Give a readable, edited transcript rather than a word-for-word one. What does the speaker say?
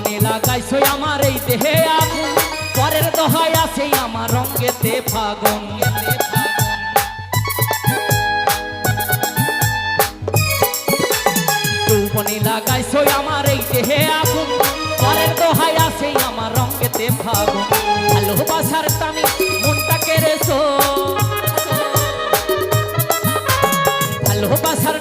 যৌবনে লাগাইছো আমার এই দেহে আগুন, পরের দোহাই আছে আমার রঙেতে ফাগুন। যৌবনে লাগাইছো আমার এই দেহে আগুন, পরের দোহাই আছে আমার রঙেতে ফাগুন। ভালোবাসার টানে মনটা কেড়েছো, ভালোবাসার